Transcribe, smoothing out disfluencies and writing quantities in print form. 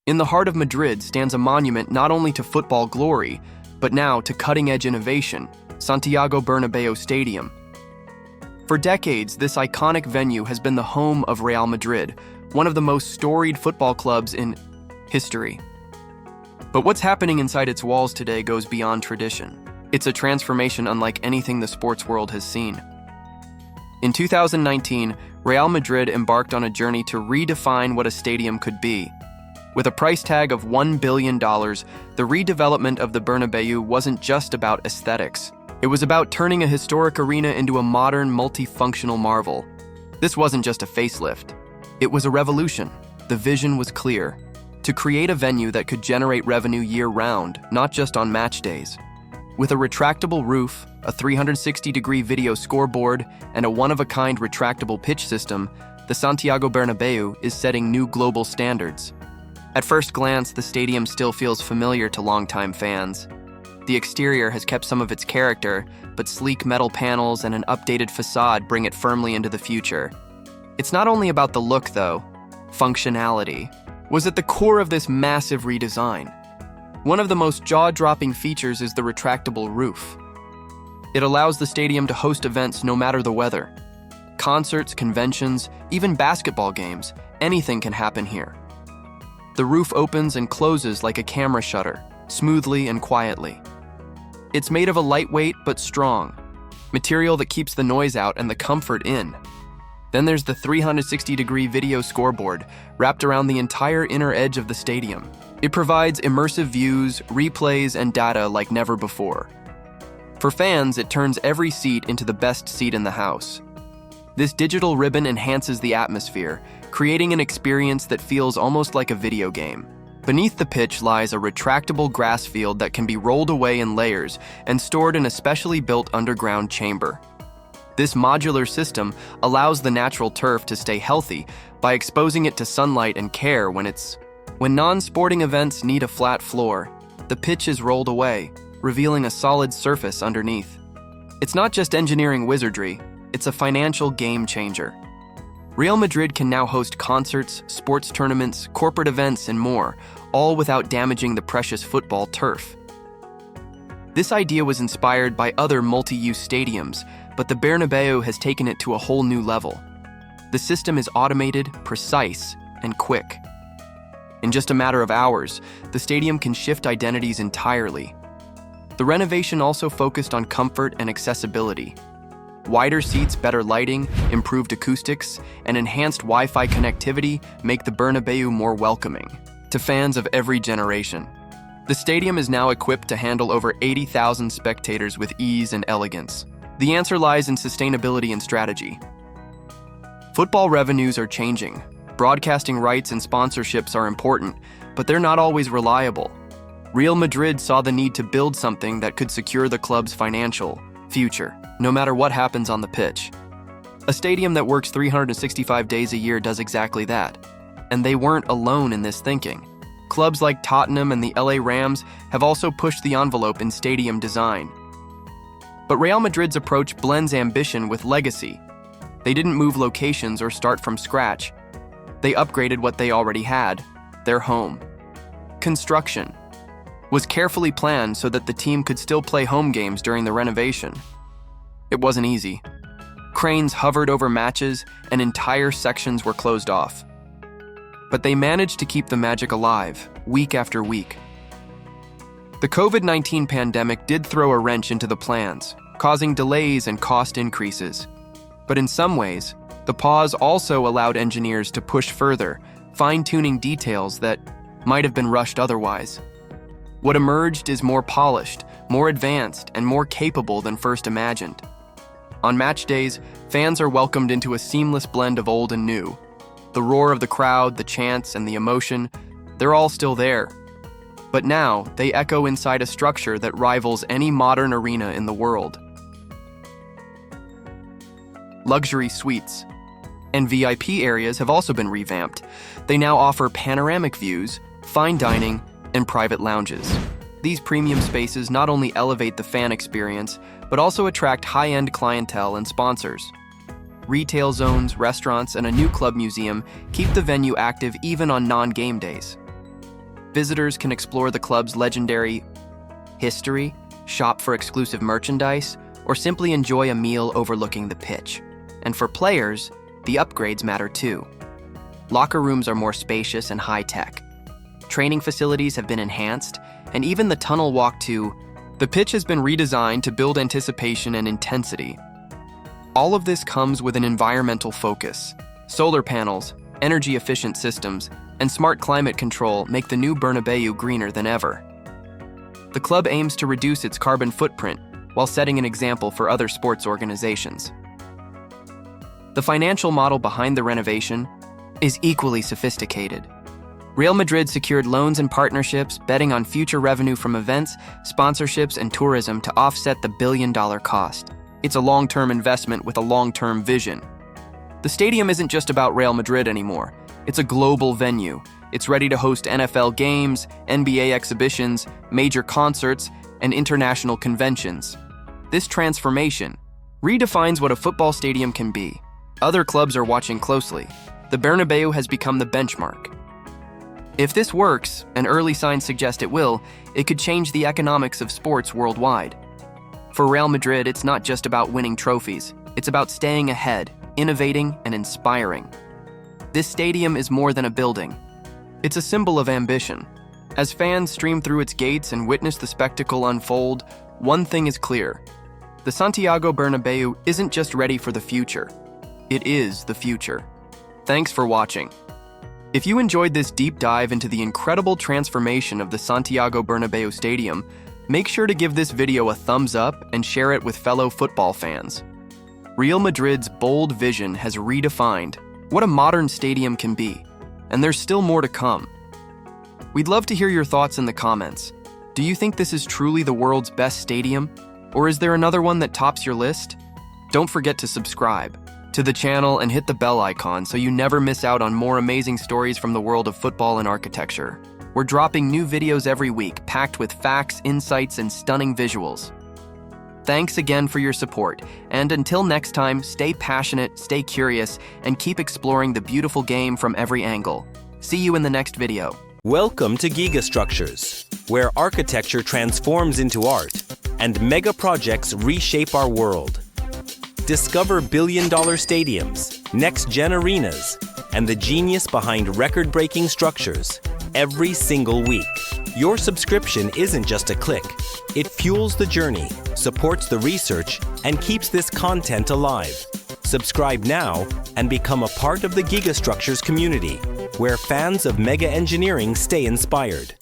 In the heart of Madrid stands a monument not only to football glory, but now to cutting-edge innovation, Santiago Bernabéu Stadium. For decades, this iconic venue has been the home of Real Madrid, one of the most storied football clubs in history. But what's happening inside its walls today goes beyond tradition. It's a transformation unlike anything the sports world has seen. In 2019, Real Madrid embarked on a journey to redefine what a stadium could be. With a price tag of $1 billion, the redevelopment of the Bernabéu wasn't just about aesthetics. It was about turning a historic arena into a modern, multifunctional marvel. This wasn't just a facelift. It was a revolution. The vision was clear: to create a venue that could generate revenue year-round, not just on match days. With a retractable roof, a 360-degree video scoreboard, and a one-of-a-kind retractable pitch system, the Santiago Bernabéu is setting new global standards. At first glance, the stadium still feels familiar to longtime fans. The exterior has kept some of its character, but sleek metal panels and an updated facade bring it firmly into the future. It's not only about the look, though. Functionality was at the core of this massive redesign. One of the most jaw-dropping features is the retractable roof. It allows the stadium to host events no matter the weather. Concerts, conventions, even basketball games, anything can happen here. The roof opens and closes like a camera shutter, smoothly and quietly. It's made of a lightweight but strong material that keeps the noise out and the comfort in. Then there's the 360-degree video scoreboard wrapped around the entire inner edge of the stadium. It provides immersive views, replays, and data like never before. For fans, it turns every seat into the best seat in the house. This digital ribbon enhances the atmosphere, creating an experience that feels almost like a video game. Beneath the pitch lies a retractable grass field that can be rolled away in layers and stored in a specially built underground chamber. This modular system allows the natural turf to stay healthy by exposing it to sunlight and care when non-sporting events need a flat floor. The pitch is rolled away, revealing a solid surface underneath. It's not just engineering wizardry, it's a financial game changer. Real Madrid can now host concerts, sports tournaments, corporate events, and more, all without damaging the precious football turf. This idea was inspired by other multi-use stadiums, but the Bernabéu has taken it to a whole new level. The system is automated, precise, and quick. In just a matter of hours, the stadium can shift identities entirely. The renovation also focused on comfort and accessibility. Wider seats, better lighting, improved acoustics, and enhanced Wi-Fi connectivity make the Bernabéu more welcoming to fans of every generation. The stadium is now equipped to handle over 80,000 spectators with ease and elegance. The answer lies in sustainability and strategy. Football revenues are changing. Broadcasting rights and sponsorships are important, but they're not always reliable. Real Madrid saw the need to build something that could secure the club's financial future, no matter what happens on the pitch. A stadium that works 365 days a year does exactly that. And they weren't alone in this thinking. Clubs like Tottenham and the LA Rams have also pushed the envelope in stadium design. But Real Madrid's approach blends ambition with legacy. They didn't move locations or start from scratch. They upgraded what they already had, their home. Construction was carefully planned so that the team could still play home games during the renovation. It wasn't easy. Cranes hovered over matches and entire sections were closed off. But they managed to keep the magic alive, week after week. The COVID-19 pandemic did throw a wrench into the plans, causing delays and cost increases. But in some ways, the pause also allowed engineers to push further, fine-tuning details that might have been rushed otherwise. What emerged is more polished, more advanced, and more capable than first imagined. On match days, fans are welcomed into a seamless blend of old and new. The roar of the crowd, the chants, and the emotion, they're all still there. But now, they echo inside a structure that rivals any modern arena in the world. Luxury suites and VIP areas have also been revamped. They now offer panoramic views, fine dining, and private lounges. These premium spaces not only elevate the fan experience, but also attract high-end clientele and sponsors. Retail zones, restaurants, and a new club museum keep the venue active even on non-game days. Visitors can explore the club's legendary history, shop for exclusive merchandise, or simply enjoy a meal overlooking the pitch. And for players, the upgrades matter too. Locker rooms are more spacious and high-tech. Training facilities have been enhanced, and even the tunnel walk to the pitch has been redesigned to build anticipation and intensity. All of this comes with an environmental focus. Solar panels, energy-efficient systems, and smart climate control make the new Bernabéu greener than ever. The club aims to reduce its carbon footprint while setting an example for other sports organizations. The financial model behind the renovation is equally sophisticated. Real Madrid secured loans and partnerships, betting on future revenue from events, sponsorships, and tourism to offset the billion-dollar cost. It's a long-term investment with a long-term vision. The stadium isn't just about Real Madrid anymore. It's a global venue. It's ready to host NFL games, NBA exhibitions, major concerts, and international conventions. This transformation redefines what a football stadium can be. Other clubs are watching closely. The Bernabéu has become the benchmark. If this works, and early signs suggest it will, it could change the economics of sports worldwide. For Real Madrid, it's not just about winning trophies. It's about staying ahead, innovating, and inspiring. This stadium is more than a building. It's a symbol of ambition. As fans stream through its gates and witness the spectacle unfold, one thing is clear. The Santiago Bernabéu isn't just ready for the future. It is the future. Thanks for watching. If you enjoyed this deep dive into the incredible transformation of the Santiago Bernabéu Stadium, make sure to give this video a thumbs up and share it with fellow football fans. Real Madrid's bold vision has redefined what a modern stadium can be, and there's still more to come. We'd love to hear your thoughts in the comments. Do you think this is truly the world's best stadium? Or is there another one that tops your list? Don't forget to subscribe to the channel and hit the bell icon so you never miss out on more amazing stories from the world of football and architecture. We're dropping new videos every week, packed with facts, insights, and stunning visuals. Thanks again for your support, and until next time, stay passionate, stay curious, and keep exploring the beautiful game from every angle. See you in the next video. Welcome to Giga Structures, where architecture transforms into art and mega projects reshape our world. Discover billion-dollar stadiums, next-gen arenas, and the genius behind record-breaking structures every single week. Your subscription isn't just a click. It fuels the journey, supports the research, and keeps this content alive. Subscribe now and become a part of the Giga Structures community, where fans of mega engineering stay inspired.